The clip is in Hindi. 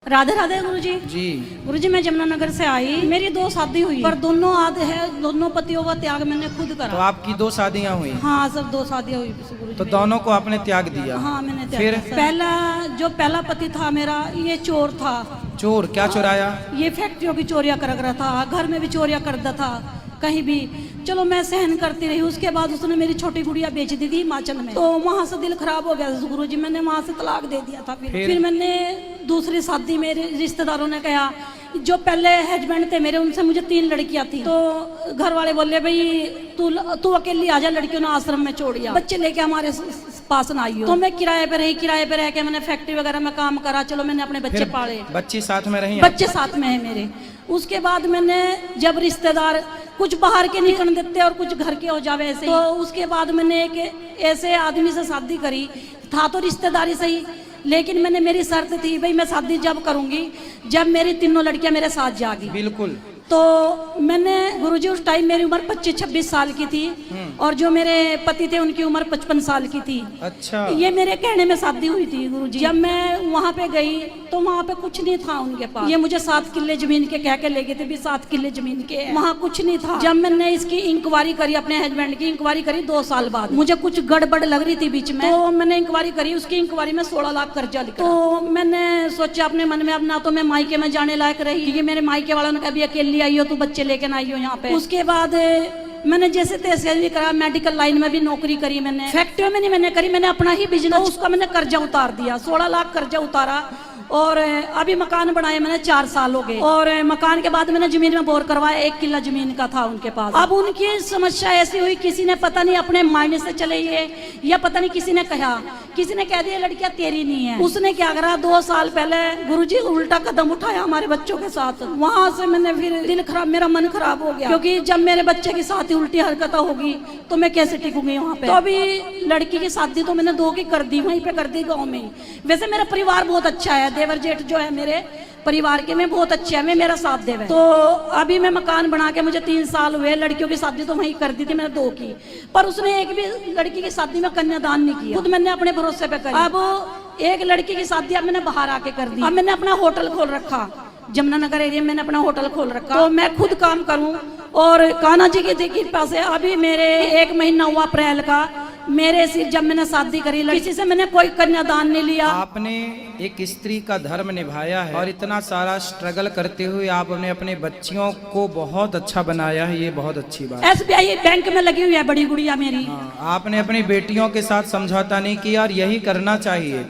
राधे राधे गुरुजी। जी गुरुजी, मैं जमुनानगर से आई, मेरी दो शादी हुई पर दोनों पतियों का त्याग मैंने खुद तो करा। आपकी दो शादियां हुई? हाँ, सब दो शादियां हुई गुरुजी। तो दोनों को आपने त्याग दिया? हाँ, मैंने त्याग फिर दिया। पहला पति था मेरा, ये चोर था। चोर क्या चुराया? ये फैक्ट्रियों की चोरियां कर रहा था, घर में भी चोरियां करता था, कहीं भी। चलो मैं सहन करती रही। उसके बाद उसने मेरी छोटी गुड़िया बेच दी थी हिमाचल में, तो वहाँ से दिल खराब हो गया गुरुजी, मैंने वहाँ से तलाक दे दिया था। फिर मैंने दूसरी शादी, मेरे रिश्तेदारों ने कहा, जो पहले हस्बैंड थे मेरे, उनसे मुझे 3 लड़कियां थी, तो घर वाले बोले भाई तू अकेली आ जा, लड़कियों ने आश्रम में छोड़ दिया, बच्चे लेके हमारे पास ना आई हो। तो मैं किराए पे रह के मैंने फैक्ट्री वगैरह में काम करा। चलो मैंने अपने बच्चे पाले, बच्चे साथ में रही? बच्चे साथ में है मेरे। उसके बाद मैंने जब रिश्तेदार कुछ बाहर के नहीं करने देते और कुछ घर के हो जावे ऐसे, तो उसके बाद मैंने एक ऐसे आदमी से शादी करी। था तो रिश्तेदारी सही, लेकिन मैंने मेरी शर्त थी भाई मैं शादी जब करूंगी जब मेरी तीनों लड़कियां मेरे साथ जागी। बिल्कुल। तो मैंने गुरुजी, उस टाइम मेरी उम्र 25-26 साल की थी और जो मेरे पति थे उनकी उम्र 55 साल की थी। अच्छा। ये मेरे कहने में शादी हुई थी गुरुजी। जब मैं वहाँ पे गई तो वहाँ पे कुछ नहीं था उनके पास। ये मुझे 7 किले जमीन के कह के ले गए थे, भी 7 किले जमीन के, वहाँ कुछ नहीं था। जब मैंने इसकी इंक्वायरी करी, अपने हस्बैंड की इंक्वायरी करी 2 साल बाद, मुझे कुछ गड़बड़ लग रही थी बीच में, तो मैंने इंक्वायरी करी। उसकी इंक्वायरी में 16 लाख कर्जा लिखा। तो मैंने सोचा अपने मन में, अब ना तो मैं मायके में जाने लायक रही, क्योंकि मेरे मायके वालों ने कभी अकेली आई हो तो बच्चे लेके ना आई हो यहाँ पे। उसके बाद मैंने जैसे तैसे भी करा, मेडिकल लाइन में भी नौकरी करी मैंने, फैक्ट्री में नहीं मैंने करी, मैंने अपना ही बिजनेस, तो उसका मैंने कर्जा उतार दिया, 16 लाख कर्जा उतारा। और अभी मकान बनाए मैंने 4 साल हो गए। और मकान के बाद मैंने जमीन में बोर करवाया, 1 किला जमीन का था उनके पास। अब उनकी समस्या ऐसी हुई, किसी ने पता नहीं अपने मायने से चले ये, या पता नहीं किसी ने कह दिया लड़कियां तेरी नहीं है। उसने क्या करा, 2 साल पहले गुरुजी उल्टा कदम उठाया हमारे बच्चों के साथ। वहां से मैंने फिर दिल खराब, मेरा मन खराब हो गया, क्योंकि जब मेरे बच्चे के साथ ही उल्टी हरकत होगी तो मैं कैसे टिकूंगी वहाँ पे। तो अभी लड़की की शादी तो मैंने 2 की कर दी, वहीं पे कर दी गाँव में। वैसे मेरा परिवार बहुत अच्छा है, देवर जेठ जो है मेरे परिवार के में बहुत अच्छे हैं, मेरा साथ देवे। तो अभी मैं मकान बना के मुझे 3 साल हुए। लड़कियों की शादी तो वहीं कर दी थी मैंने 2 की, पर उसने एक भी लड़की की शादी में कन्यादान नहीं किया, खुद मैंने अपने भरोसे पे करी। अब एक लड़की की शादी अब मैंने बाहर आके कर दी। अब मैंने अपना होटल खोल रखा, जमुनानगर एरिया में मैंने अपना होटल खोल रखा। तो मैं खुद काम करूं, और कान्हा जी की कृपा से अभी मेरे 1 महीना हुआ अप्रैल का, मेरे सिर जब मैंने शादी करी, किसी से मैंने कोई कन्यादान नहीं लिया। आपने एक स्त्री का धर्म निभाया है और इतना सारा स्ट्रगल करते हुए आपने अपने बच्चियों को बहुत अच्छा बनाया है, ये बहुत अच्छी बात है। SBI बैंक में लगी हुई है बड़ी गुड़िया मेरी। आपने अपनी बेटियों के साथ समझौता नहीं किया और यही करना चाहिए।